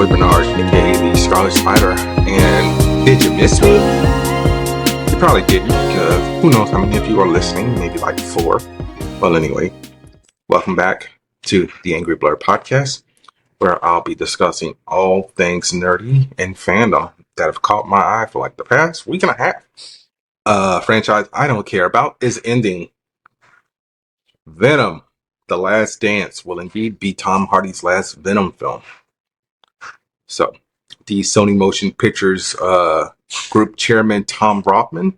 boy Bernard, aka the Scarlet Spider. And did you miss me? You probably didn't, because who knows how many of you are listening? Maybe like 4. Well, anyway, welcome back to the Angry Blerd podcast, where I'll be discussing all things nerdy and fandom that have caught my eye for like the past week and a half. Franchise I don't care about is ending. Venom, The Last Dance will indeed be Tom Hardy's last Venom film. So, the Sony Motion Pictures group chairman Tom Rothman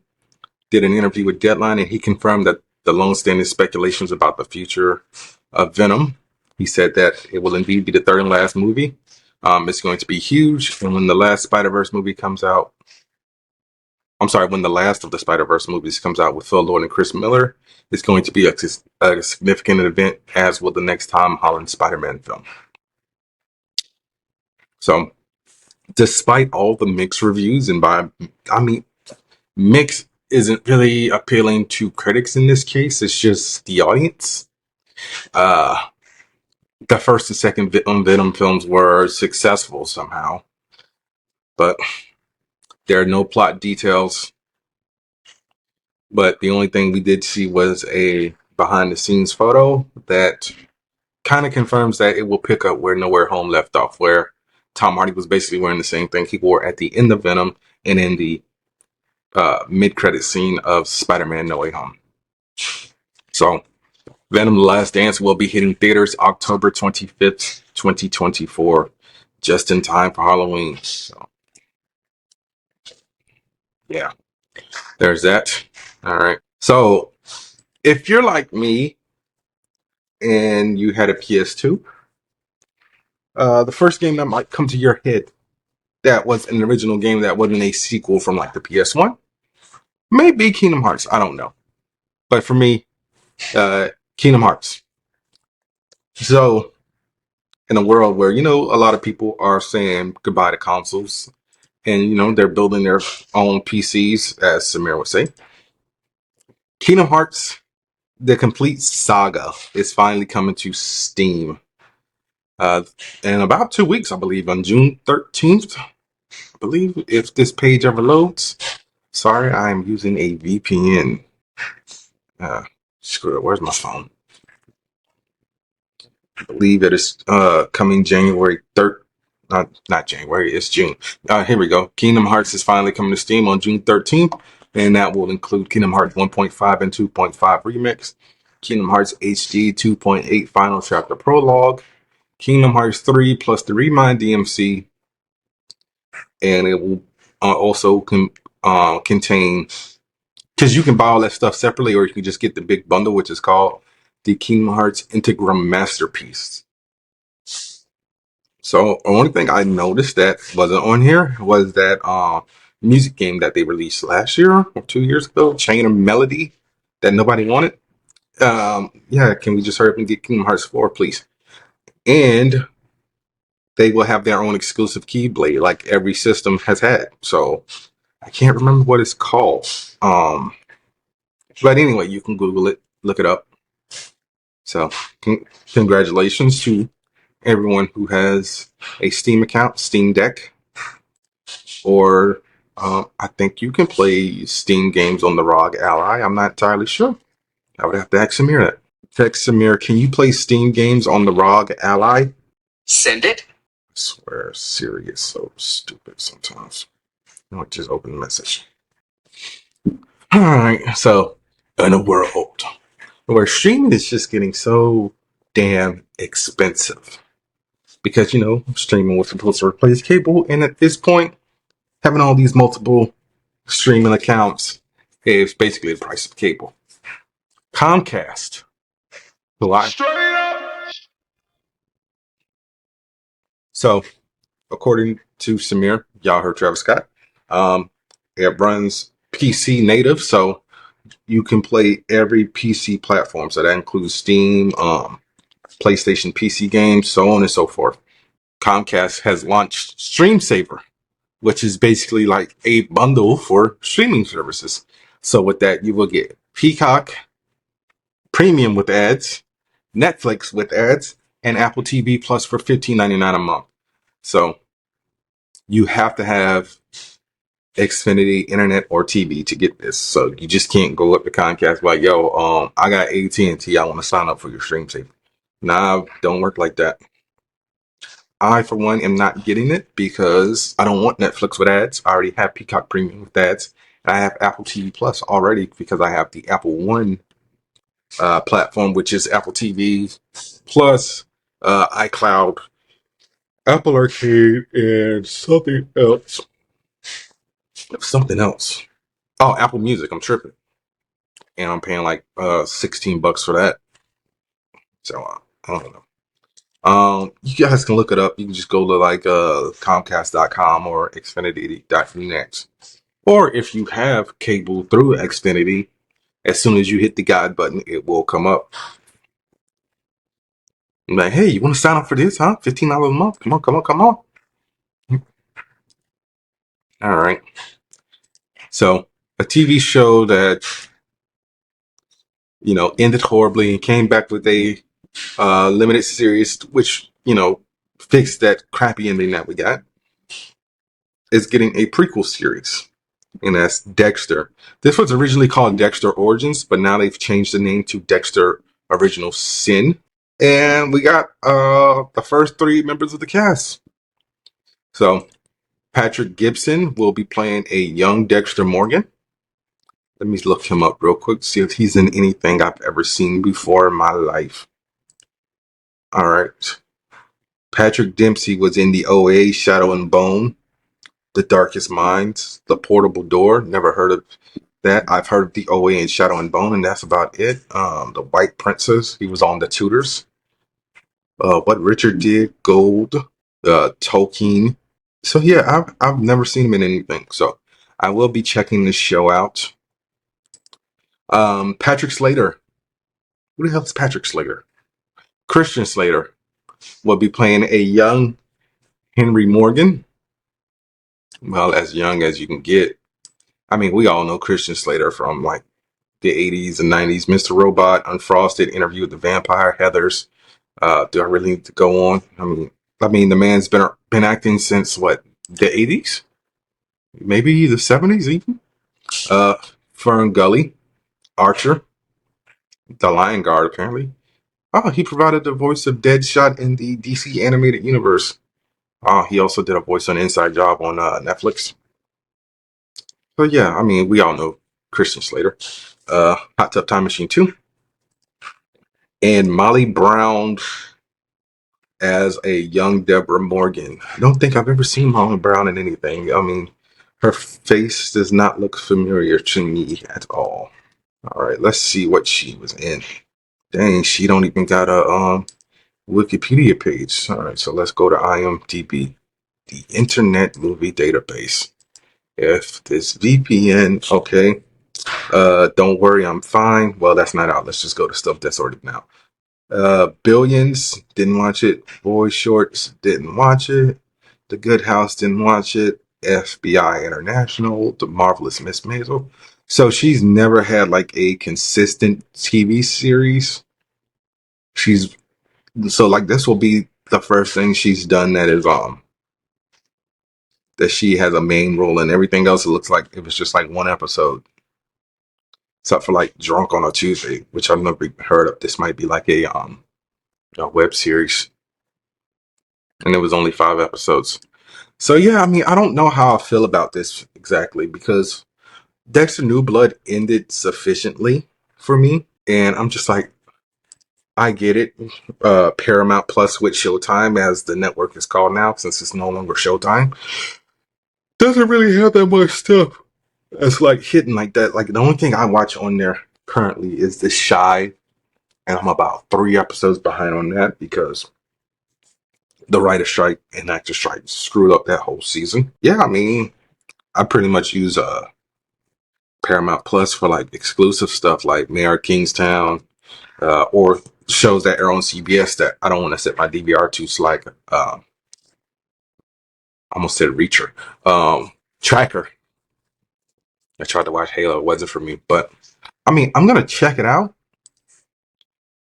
did an interview with Deadline, and he confirmed that the long-standing speculations about the future of Venom. He said that it will indeed be the third and last movie. It's going to be huge, and when the last Spider-Verse movie comes out, when the last of the Spider-Verse movies comes out with Phil Lord and Chris Miller, it's going to be a significant event, as will the next Tom Holland Spider-Man film. So, despite all the mixed reviews, and mixed isn't really appealing to critics in this case, it's just the audience. The first and second Venom films were successful somehow, but there are no plot details. But the only thing we did see was a behind-the-scenes photo that kind of confirms that it will pick up where No Way Home left off, where Tom Hardy was basically wearing the same thing he wore at the end of Venom and in the mid-credit scene of Spider-Man No Way Home. So, Venom: The Last Dance will be hitting theaters October 25th, 2024, just in time for Halloween. So, yeah, there's that. All right. So, if you're like me and you had a PS2, the first game that might come to your head that was an original game that wasn't a sequel from like the PS1 may be Kingdom Hearts. I don't know. But for me, Kingdom Hearts. So, in a world where, a lot of people are saying goodbye to consoles and, they're building their own PCs, as Samir would say, Kingdom Hearts, the complete saga, is finally coming to Steam. In about 2 weeks, I believe, on June 13th, I believe, if this page ever loads. Sorry, I'm using a VPN. Screw it, where's my phone? I believe it is coming January 3rd. Not January, it's June. Here we go. Kingdom Hearts is finally coming to Steam on June 13th, and that will include Kingdom Hearts 1.5 and 2.5 Remix, Kingdom Hearts HD 2.8 Final Chapter Prologue, Kingdom Hearts 3 plus the Remind DMC, and it will also contain, because you can buy all that stuff separately, or you can just get the big bundle, which is called the Kingdom Hearts Integrum Masterpiece. So the only thing I noticed that wasn't on here was that music game that they released last year or 2 years ago, Chain of Melody, that nobody wanted. Yeah, can we just hurry up and get Kingdom Hearts 4, please? And they will have their own exclusive Keyblade, like every system has had. So I can't remember what it's called. But anyway, you can Google it, look it up. So congratulations to everyone who has a Steam account, Steam Deck, or I think you can play Steam games on the ROG Ally. I'm not entirely sure. I would have to ask Samir that. Text Samir, can you play Steam games on the ROG Ally? Send it. I swear, Siri is so stupid sometimes. Just open the message. Alright, so in a world where streaming is just getting so damn expensive, because, streaming was supposed to replace cable, and at this point, having all these multiple streaming accounts is basically the price of cable. Comcast, So, according to Samir, y'all heard Travis Scott, it runs PC native, so you can play every PC platform. So that includes Steam, PlayStation PC games, so on and so forth. Comcast has launched streamsaver, which is basically like a bundle for streaming services. So with that, you will get Peacock Premium with ads, Netflix with ads, and Apple TV Plus for $15.99 a month. So You have to have Xfinity internet or TV to get this. So you just can't go up to Comcast like, yo, I got AT&T. I want to sign up for your stream saver. Nah, don't work like that. I, for one, am not getting it because I don't want Netflix with ads. I already have Peacock Premium with ads. And I have Apple TV Plus already because I have the Apple One platform, which is Apple TV Plus, iCloud, Apple Arcade, and something else. Something else. Oh, Apple Music. I'm tripping. And I'm paying like $16 for that. So I don't know. You guys can look it up. You can just go to like Comcast.com or Xfinity.net. Or if you have cable through Xfinity, as soon as you hit the guide button, it will come up. I'm like, hey, you want to sign up for this, huh? $15 a month. Come on, come on, come on. All right. So a TV show that ended horribly and came back with a limited series, which fixed that crappy ending that we got, is getting a prequel series, and that's Dexter. This was originally called Dexter Origins, but now they've changed the name to Dexter Original Sin. And we got the first three members of the cast. So Patrick Gibson will be playing a young Dexter Morgan. Let me look him up real quick, see if he's in anything I've ever seen before in my life. All right. Patrick Dempsey was in the OA Shadow and Bone, The Darkest Minds, The Portable Door. Never heard of that. I've heard of the OA and Shadow and Bone, and that's about it. The White Princess. He was on The Tudors. What Richard Did, Gold, Tolkien. So yeah, I've never seen him in anything. So I will be checking this show out. Patrick Slater. Who the hell is Patrick Slater? Christian Slater will be playing a young Henry Morgan. Well, as young as you can get. I mean, we all know Christian Slater from like the 80s and 90s. Mr. Robot, Unfrosted, Interview with the Vampire, Heathers. Do I really need to go on? I mean, the man's been acting since what, the 80s? Maybe the 70s even? Fern Gully, Archer, the Lion Guard apparently. Oh, he provided the voice of Deadshot in the DC animated universe. He also did a voice on Inside Job on Netflix. So yeah, I mean, we all know Christian Slater. Hot Tub Time Machine 2. And Molly Brown as a young Deborah Morgan. I don't think I've ever seen Molly Brown in anything. I mean, her face does not look familiar to me at all. All right, let's see what she was in. Dang, she don't even got a Wikipedia page. All right, so let's go to IMDb, the Internet Movie Database. If this VPN, okay. Don't worry, I'm fine. Well, that's not out. Let's just go to stuff that's already out. Billions, didn't watch it. Boy Shorts, didn't watch it. The Good House, didn't watch it. FBI International, The Marvelous Miss Maisel. So she's never had like a consistent TV series. So like this will be the first thing she's done that is that she has a main role in. Everything else it looks like it was just like one episode. Except for like Drunk on a Tuesday, which I've never heard of. This might be like a web series. And it was only 5 episodes. So yeah, I mean, I don't know how I feel about this exactly because Dexter New Blood ended sufficiently for me. And I'm just like, I get it. Paramount Plus with Showtime, as the network is called now, since it's no longer Showtime, doesn't really have that much stuff. It's like hidden like that. Like the only thing I watch on there currently is The Shy. And I'm about 3 episodes behind on that because the writer strike and actor strike screwed up that whole season. Yeah, I mean, I pretty much use Paramount Plus for like exclusive stuff like Mayor of Kingstown, or shows that air on CBS that I don't want to set my DVR to. It's like I almost said Reacher, Tracker. I tried to watch Halo, it wasn't for me, but I mean, I'm gonna check it out,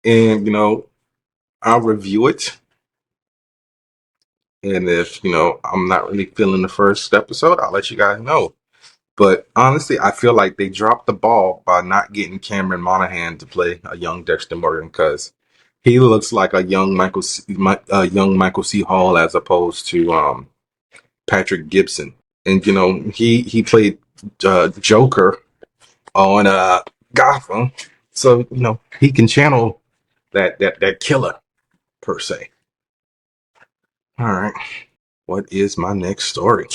and I'll review it And if, I'm not really feeling the first episode, I'll let you guys know. But honestly, I feel like they dropped the ball by not getting Cameron Monaghan to play a young Dexter Morgan, because he looks like a young Michael C. Hall as opposed to Patrick Gibson. And he played Joker on Gotham, so he can channel that killer per se. All right, what is my next story?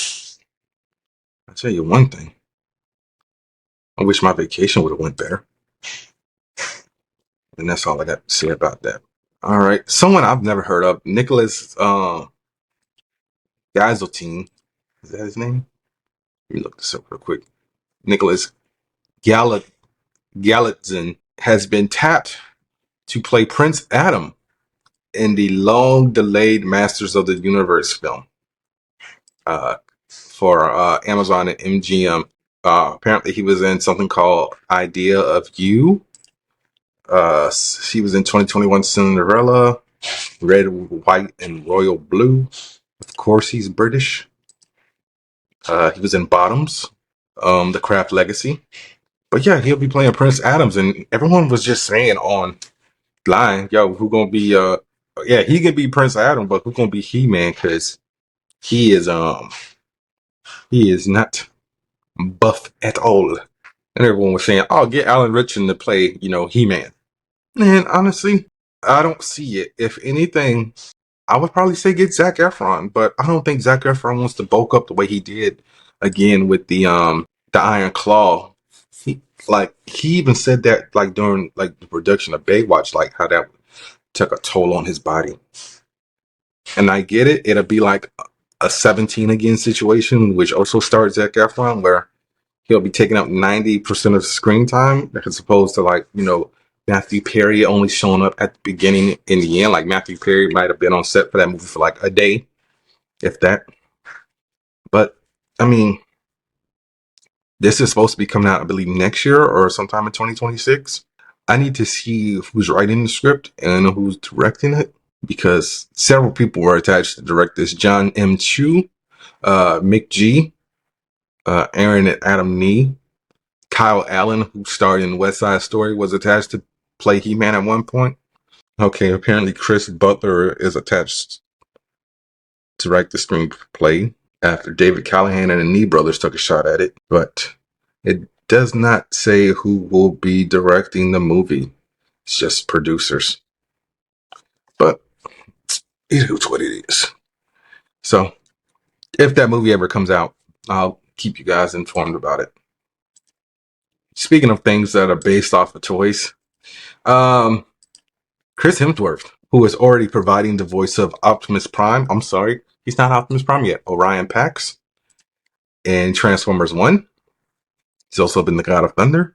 I'll tell you one thing. I wish my vacation would have went better. And that's all I got to say about that. All right. Someone I've never heard of, Nicholas Galitzine. Is that his name? Let me look this up real quick. Nicholas Galitzine has been tapped to play Prince Adam in the long-delayed Masters of the Universe film for Amazon and MGM. Apparently, he was in something called Idea of You. He was in 2021 Cinderella, Red, White, and Royal Blue. Of course, he's British. He was in Bottoms, The Craft Legacy. But yeah, he'll be playing Prince Adams, and everyone was just saying online, yo, who gonna be yeah, he can be Prince Adam, but who gonna be He-Man? Because he is not buff at all. And everyone was saying, oh, get Alan Ritchson to play, He-Man. And honestly, I don't see it. If anything, I would probably say get Zac Efron, but I don't think Zac Efron wants to bulk up the way he did again with the Iron Claw. He even said that during the production of Baywatch, how that took a toll on his body. And I get it; it'll be like a 17 again situation, which also stars Zac Efron, where he'll be taking up 90% of screen time, as opposed to Matthew Perry only showing up at the beginning and the end. Like Matthew Perry might have been on set for that movie for a day, if that. But I mean, this is supposed to be coming out, I believe, next year or sometime in 2026. I need to see who's writing the script and who's directing it, because several people were attached to direct this. John M. Chu, Mick G, Aaron and Adam Nee, Kyle Allen, who starred in West Side Story, was attached to play He-Man at one point. Okay, apparently Chris Butler is attached to write the screenplay after David Callahan and the Nee brothers took a shot at it, but it does not say who will be directing the movie. It's just producers. But it is what it is. So if that movie ever comes out, I'll keep you guys informed about it. Speaking of things that are based off of toys, Chris Hemsworth, who is already providing the voice of Optimus Prime. I'm sorry, he's not Optimus Prime yet. Orion Pax in Transformers 1. He's also been the God of Thunder.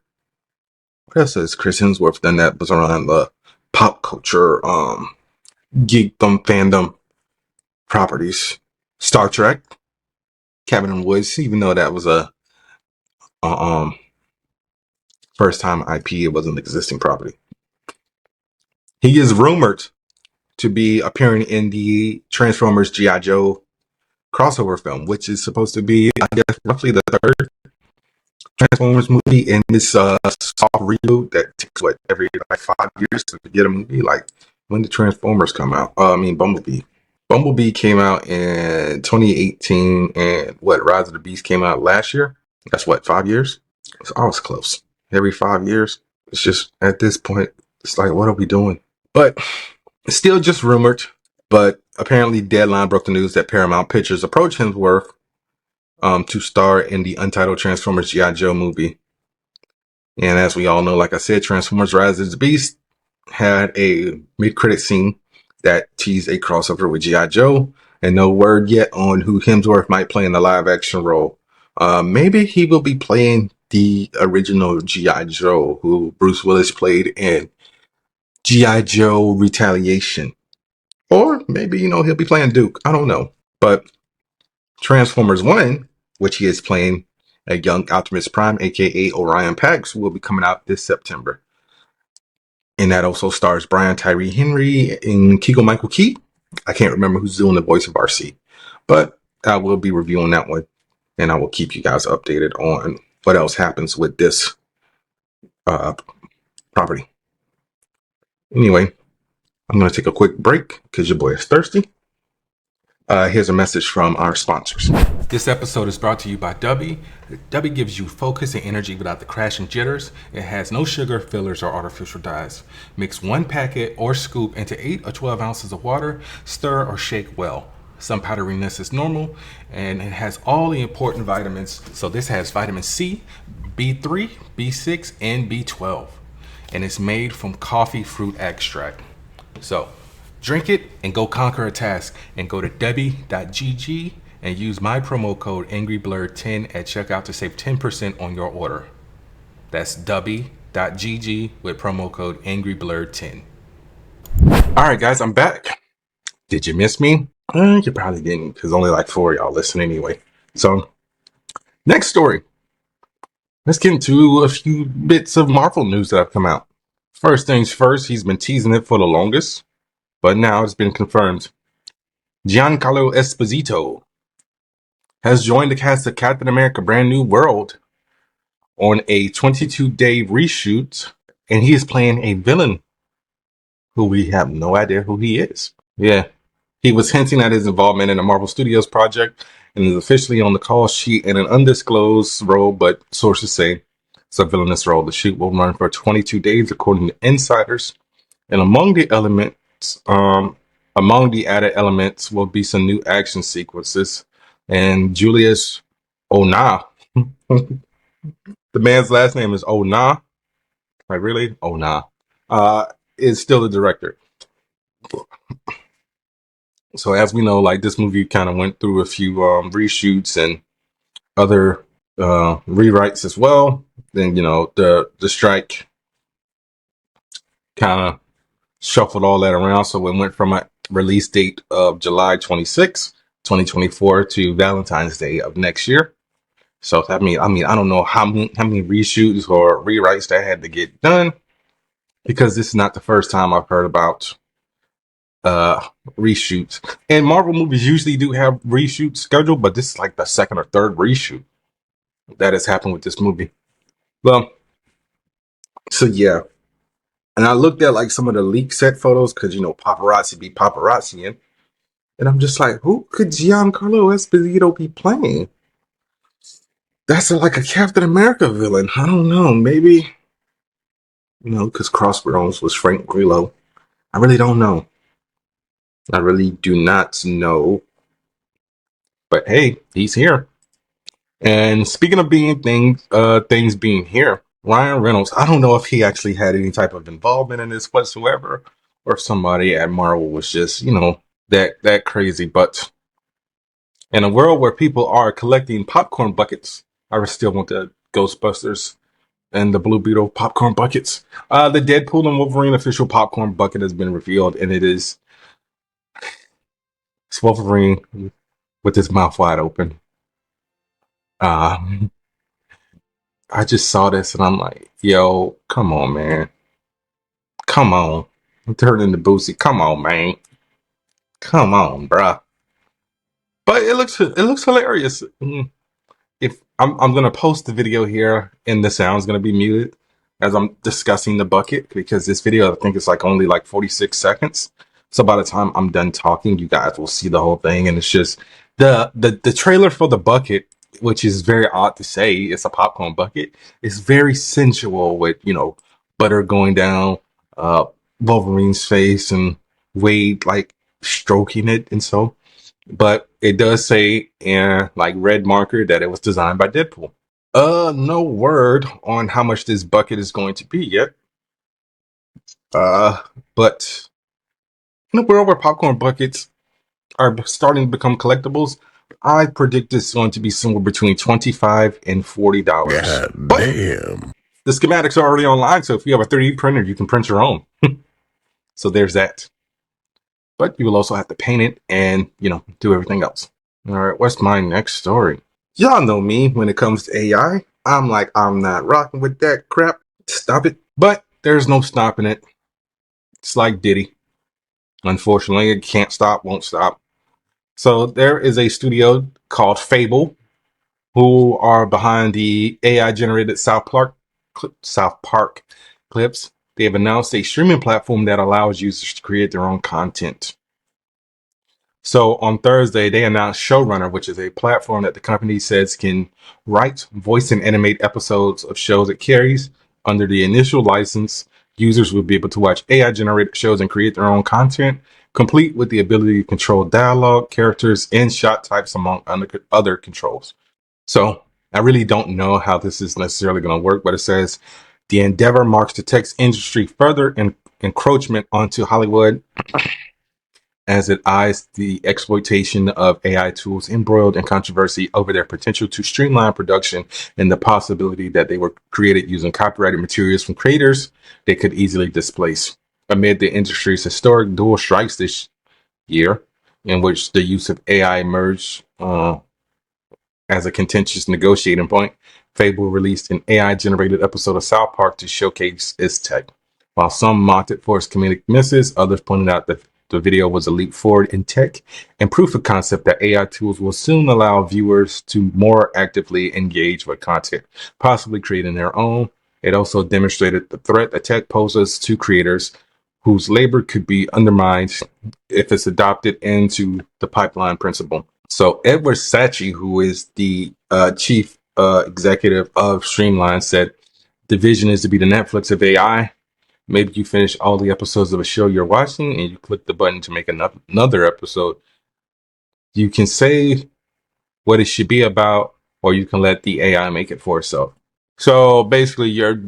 What else has Chris Hemsworth done that was around the pop culture, geekdom, fandom properties? Star Trek, Cabin in the Woods, even though that was a first time IP, it wasn't an existing property. He is rumored to be appearing in the Transformers G.I. Joe crossover film, which is supposed to be, I guess, roughly the third Transformers movie in this soft reboot that takes every 5 years to get a movie. When did Transformers come out? Bumblebee. Bumblebee came out in 2018, and Rise of the Beast came out last year. That's 5 years. It's always close. Every 5 years. It's just at this point, it's what are we doing? But it's still just rumored. But apparently, Deadline broke the news that Paramount Pictures approached Hemsworth to star in the Untitled Transformers G.I. Joe movie. And as we all know, like I said, Transformers Rise of the Beast had a mid-credit scene that teased a crossover with G.I. Joe, and no word yet on who Hemsworth might play in the live-action role. Maybe he will be playing the original G.I. Joe, who Bruce Willis played in G.I. Joe Retaliation. Or maybe, he'll be playing Duke. I don't know. But Transformers 1, which he is playing a young Optimus Prime, aka Orion Pax, will be coming out this September. And that also stars Brian Tyree Henry and Keegan-Michael Key I can't remember who's doing the voice of RC, but I will be reviewing that one, and I will keep you guys updated on what else happens with this property. Anyway, I'm going to take a quick break because your boy is thirsty. Here's a message from our sponsors. This episode is brought to you by Dubby. Dubby gives you focus and energy without the crash and jitters. It has no sugar, fillers, or artificial dyes. Mix 1 packet or scoop into 8 or 12 ounces of water. Stir or shake well. Some powderiness is normal, and it has all the important vitamins. So this has vitamin C, B3, B6, and B12. And it's made from coffee fruit extract. So drink it and go conquer a task, and go to debbie.gg and use my promo code angryblerd10 at checkout to save 10% on your order. That's debbie.gg with promo code angryblerd10. All right, guys, I'm back. Did you miss me? You probably didn't, because only like 4 of y'all listen anyway. So next story. Let's get into a few bits of Marvel news that have come out. First things first, he's been teasing it for the longest, but now it's been confirmed. Giancarlo Esposito has joined the cast of Captain America Brand New World on a 22-day reshoot, and he is playing a villain who we have no idea who he is. Yeah, he was hinting at his involvement in the Marvel Studios project and is officially on the call sheet in an undisclosed role, but sources say it's a villainous role. The shoot will run for 22 days, according to insiders. And among the added elements will be some new action sequences. And Julius Ona, the man's last name is Ona. Like, really? Ona. Is still the director. So as we know, like, this movie kind of went through a few reshoots and other rewrites as well. Then, you know, the strike kind of shuffled all that around. So it went from a release date of July 26, 2024 to Valentine's Day of next year. So I mean, I don't know how many reshoots or rewrites that had to get done, because this is not the first time I've heard about reshoots. And Marvel movies usually do have reshoots scheduled, but this is like the second or third reshoot that has happened with this movie. Well, so yeah. And I looked at like some of the leak set photos, because, you know, paparazzi be paparazziing. And I'm just like, who could Giancarlo Esposito be playing? That's like a Captain America villain. I don't know. Maybe, you know, because Crossbones was Frank Grillo. I really don't know. I really do not know. But hey, he's here. And speaking of being things being here, Ryan Reynolds, I don't know if he actually had any type of involvement in this whatsoever, or if somebody at Marvel was just, you know, that crazy. But in a world where people are collecting popcorn buckets, I still want the Ghostbusters and the Blue Beetle popcorn buckets. The Deadpool and Wolverine official popcorn bucket has been revealed, and it's Wolverine with his mouth wide open. I just saw this and I'm like, yo, come on, man. Come on. I'm turning to Boosie. Come on, man. Come on, bruh. But it looks hilarious. If I'm gonna post the video here, and the sound's gonna be muted as I'm discussing the bucket, because this video, I think, is like only like 46 seconds. So by the time I'm done talking, you guys will see the whole thing. And it's just the trailer for the bucket, which is very odd to say, it's a popcorn bucket. It's very sensual with, you know, butter going down Wolverine's face and Wade like stroking it, and so. But it does say in like red marker that it was designed by Deadpool. No word on how much this bucket is going to be yet. But in a world where popcorn buckets are starting to become collectibles, I predict it's going to be somewhere between $25 and $40. God damn. The schematics are already online, so if you have a 3D printer, you can print your own. So there's that. But you will also have to paint it and, you know, do everything else. All right, what's my next story? Y'all know me when it comes to AI. I'm like, I'm not rocking with that crap. Stop it. But there's no stopping it. It's like Diddy. Unfortunately, it can't stop, won't stop. So there is a studio called Fable who are behind the AI generated South Park clips. They have announced a streaming platform that allows users to create their own content. So on Thursday, they announced Showrunner, which is a platform that the company says can write, voice, and animate episodes of shows it carries. Under the initial license, users will be able to watch AI generated shows and create their own content, complete with the ability to control dialogue, characters, and shot types, among other controls. So I really don't know how this is necessarily going to work, but it says the endeavor marks the tech industry further encroachment onto Hollywood as it eyes the exploitation of AI tools embroiled in controversy over their potential to streamline production and the possibility that they were created using copyrighted materials from creators they could easily displace. Amid the industry's historic dual strikes this year, in which the use of AI emerged as a contentious negotiating point, Fable released an AI-generated episode of South Park to showcase its tech. While some mocked it for its comedic misses, others pointed out that the video was a leap forward in tech and proof of concept that AI tools will soon allow viewers to more actively engage with content, possibly creating their own. It also demonstrated the threat that tech poses to creators whose labor could be undermined if it's adopted into the pipeline principle. So Edward Sachi, who is the chief executive of Streamline, said the vision is to be the Netflix of AI. Maybe you finish all the episodes of a show you're watching and you click the button to make another episode. You can say what it should be about, or you can let the AI make it for itself. So basically, you're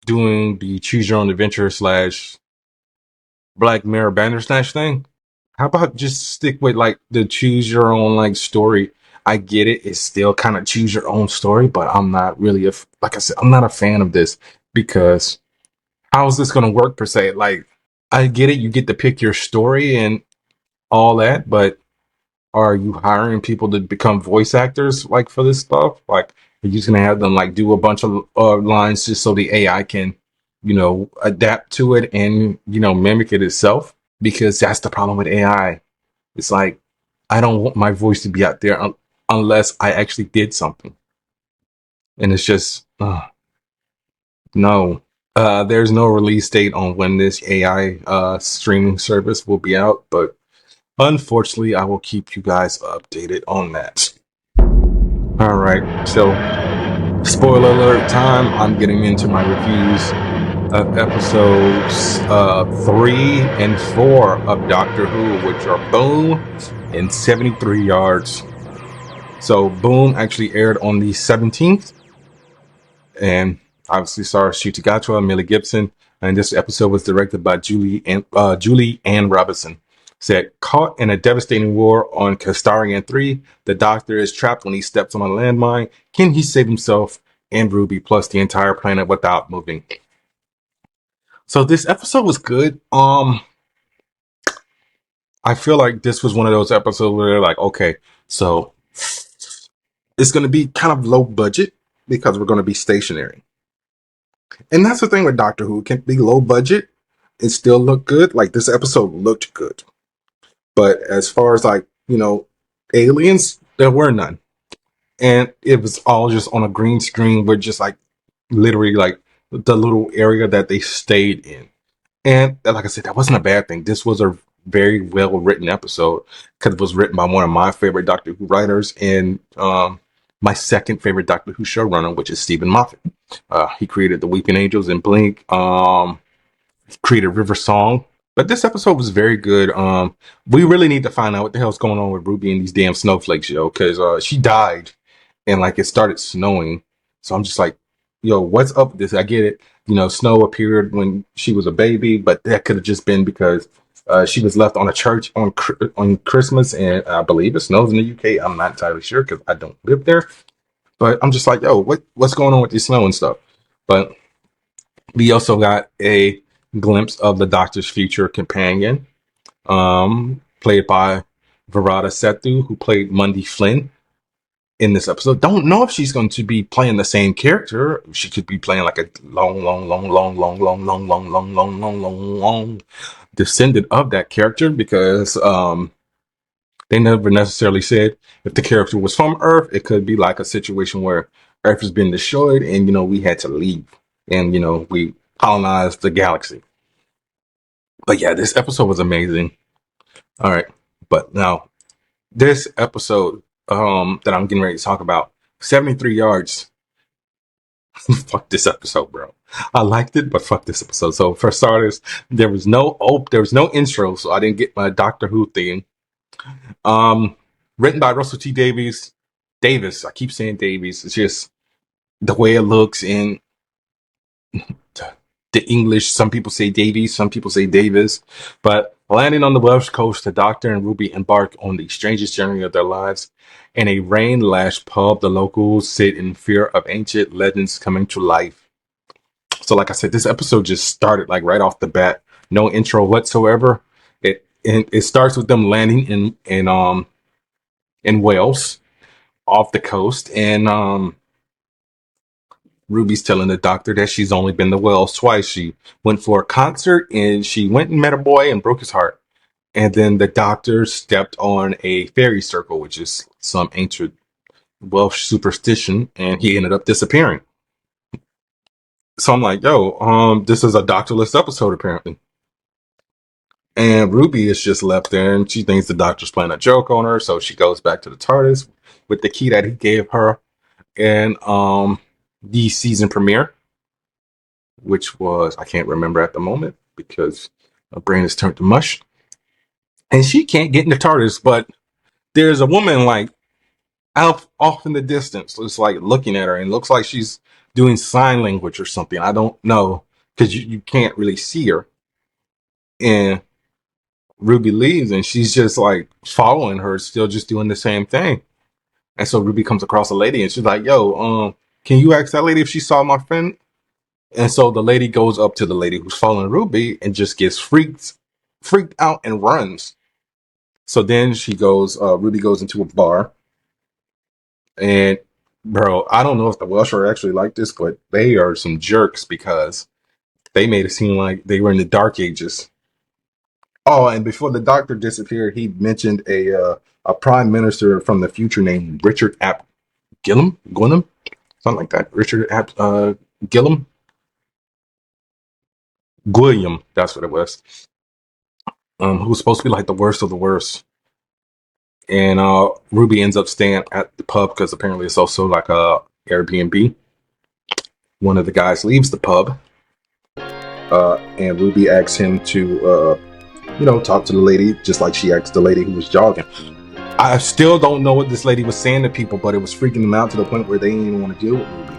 doing the choose your own adventure / Black Mirror Bandersnatch thing. How about just stick with like the choose your own like story? I get it. It's still kind of choose your own story, but I'm not really like I said, I'm not a fan of this because how is this going to work per se? Like I get it. You get to pick your story and all that, but are you hiring people to become voice actors like for this stuff? Like are you just going to have them like do a bunch of lines just so the AI can, adapt to it and, mimic it itself? Because that's the problem with AI. It's like, I don't want my voice to be out there unless I actually did something. And it's just, no. There's no release date on when this AI streaming service will be out, but unfortunately, I will keep you guys updated on that. All right, so spoiler alert time. I'm getting into my reviews of episodes 3 and 4 of Doctor Who, which are Boom and 73 Yards. So Boom actually aired on the 17th, and obviously stars Ncuti Gatwa and Millie Gibson. And this episode was directed by Julie Ann Robinson. Said, caught in a devastating war on Castarian 3, the Doctor is trapped when he steps on a landmine. Can he save himself and Ruby plus the entire planet without moving? So this episode was good. I feel like this was one of those episodes where they're like, okay, so it's going to be kind of low budget because we're going to be stationary. And that's the thing with Doctor Who. It can be low budget and still look good. Like this episode looked good. But as far as like, aliens, there were none. And it was all just on a green screen with just like literally like the little area that they stayed in. And like I said, that wasn't a bad thing. This was a very well written episode because it was written by one of my favorite Doctor Who writers and my second favorite Doctor Who showrunner, which is Stephen Moffat. He created The Weeping Angels and Blink. Created River Song. But this episode was very good. We really need to find out what the hell's going on with Ruby and these damn snowflakes, yo, because she died and like it started snowing. So I'm just like, yo, what's up with this? I get it. Snow appeared when she was a baby, but that could have just been because she was left on a church on Christmas, and I believe it snows in the UK. I'm not entirely sure because I don't live there. But I'm just like, yo, what's going on with this snow and stuff? But we also got a glimpse of the Doctor's future companion, played by Varada Sethu, who played Mundy Flynn. in this episode. Don't know if she's going to be playing the same character. She could be playing like a long descendant of that character, because they never necessarily said if the character was from Earth. It could be like a situation where Earth has been destroyed and, we had to leave and, we colonized the galaxy. But yeah, this episode was amazing. All right. But now this episode that I'm getting ready to talk about, 73 yards. Fuck this episode, bro. I liked it, but fuck this episode. So for starters, there was no intro, so I didn't get my Doctor Who theme. Written by Russell T. Davies. I keep saying Davies. It's just the way it looks in the English. Some people say Davies, some people say Davis. But landing on the Welsh coast, the Doctor and Ruby embark on the strangest journey of their lives. In a rain-lashed pub, the locals sit in fear of ancient legends coming to life. So like I said, this episode just started like right off the bat. No intro whatsoever. It starts with them landing in Wales, off the coast, and Ruby's telling the Doctor that she's only been to Wales twice. She went for a concert and she went and met a boy and broke his heart. And then the Doctor stepped on a fairy circle, which is some ancient Welsh superstition, and he ended up disappearing. So I'm like, yo, this is a doctorless episode apparently. And Ruby is just left there, and she thinks the Doctor's playing a joke on her, so she goes back to the TARDIS with the key that he gave her in the season premiere, which was, I can't remember at the moment because my brain is turned to mush. And she can't get in the TARDIS, but there's a woman like off in the distance, just like looking at her, and looks like she's doing sign language or something. I don't know, because you can't really see her. And Ruby leaves, and she's just like following her, still just doing the same thing. And so Ruby comes across a lady, and she's like, yo, can you ask that lady if she saw my friend? And so the lady goes up to the lady who's following Ruby and just gets freaked out and runs. So then Ruby goes into a bar. And bro, I don't know if the Welsh are actually like this, but they are some jerks, because they made it seem like they were in the Dark Ages. Oh, and before the Doctor disappeared, he mentioned a prime minister from the future named Richard Ap Gillum, something like that. Richard Ap Gillum, William, that's what it was. Who was supposed to be like the worst of the worst. And Ruby ends up staying at the pub because apparently it's also like a Airbnb. One of the guys leaves the pub, and Ruby asks him to, talk to the lady, just like she asked the lady who was jogging. I still don't know what this lady was saying to people, but it was freaking them out to the point where they didn't even want to deal with Ruby.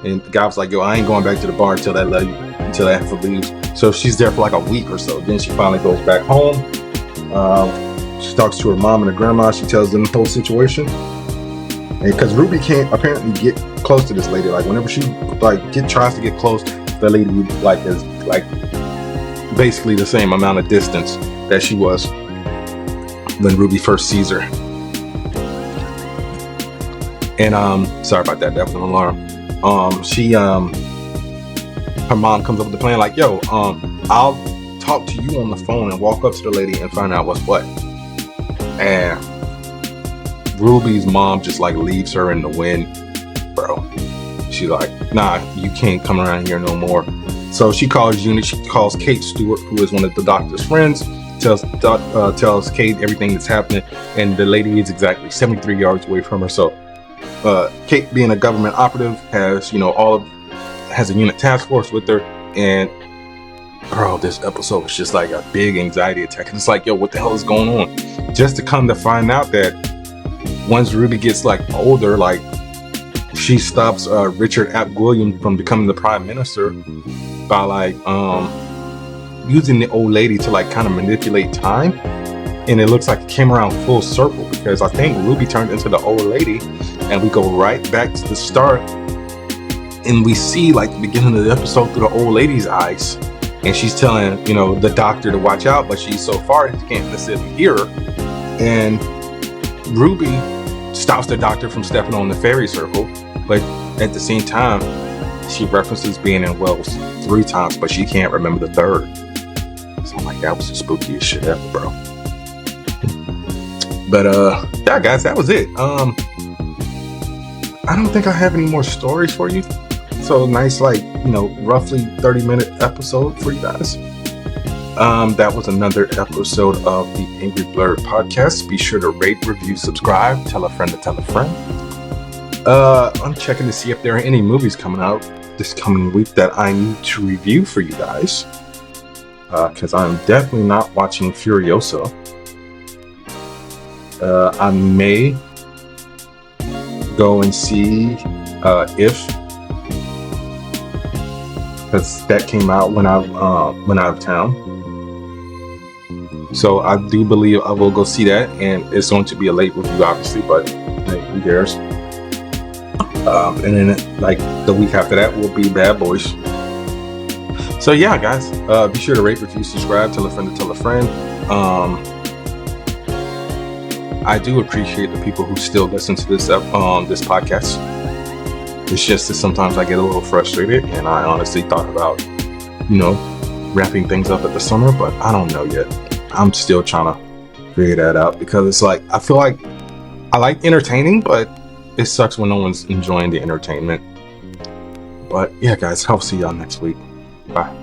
And the guy was like, yo, I ain't going back to the bar until that heifer leaves. So she's there for like a week or so. Then she finally goes back home. She talks to her mom and her grandma. She tells them the whole situation. And because Ruby can't apparently get close to this lady, like whenever she tries to get close, the lady is basically the same amount of distance that she was when Ruby first sees her. And sorry about that. That was an alarm. Her mom comes up with the plan, like, yo, I'll talk to you on the phone and walk up to the lady and find out what's what. And Ruby's mom just like leaves her in the wind, bro. She's like, nah, you can't come around here no more. So she calls Kate Stewart, who is one of the Doctor's friends, tells Kate everything that's happening, and the lady is exactly 73 yards away from her. So Kate, being a government operative, has has a unit task force with her, and bro, this episode was just like a big anxiety attack. And it's like, yo, what the hell is going on? Just to come to find out that once Ruby gets like older, like she stops Richard Ap William from becoming the prime minister by like using the old lady to like kind of manipulate time. And it looks like it came around full circle, because I think Ruby turned into the old lady, and we go right back to the start, and we see like the beginning of the episode through the old lady's eyes, and she's telling the Doctor to watch out, but she's so far she can't necessarily hear her. And Ruby stops the Doctor from stepping on the fairy circle, but at the same time, she references being in Wells 3 times, but she can't remember the 3rd. So I'm like, that was the spookiest shit ever, bro. But yeah, guys, that was it. I don't think I have any more stories for you. So nice, like, roughly 30-minute episode for you guys. That was another episode of the Angry Blerd podcast. Be sure to rate, review, subscribe, tell a friend to tell a friend. I'm checking to see if there are any movies coming out this coming week that I need to review for you guys. Because I'm definitely not watching Furiosa. I may go and see If, because that came out when I went out of town. So I do believe I will go see that, and it's going to be a late review, obviously, but hey, who cares? And then like the week after that will be Bad Boys. So yeah, guys, be sure to rate, review, subscribe, tell a friend to tell a friend. I do appreciate the people who still listen to this podcast. It's just that sometimes I get a little frustrated, and I honestly thought about, wrapping things up at the summer, but I don't know yet. I'm still trying to figure that out, because it's like, I feel like I like entertaining, but it sucks when no one's enjoying the entertainment. But yeah, guys, I'll see y'all next week. Bye.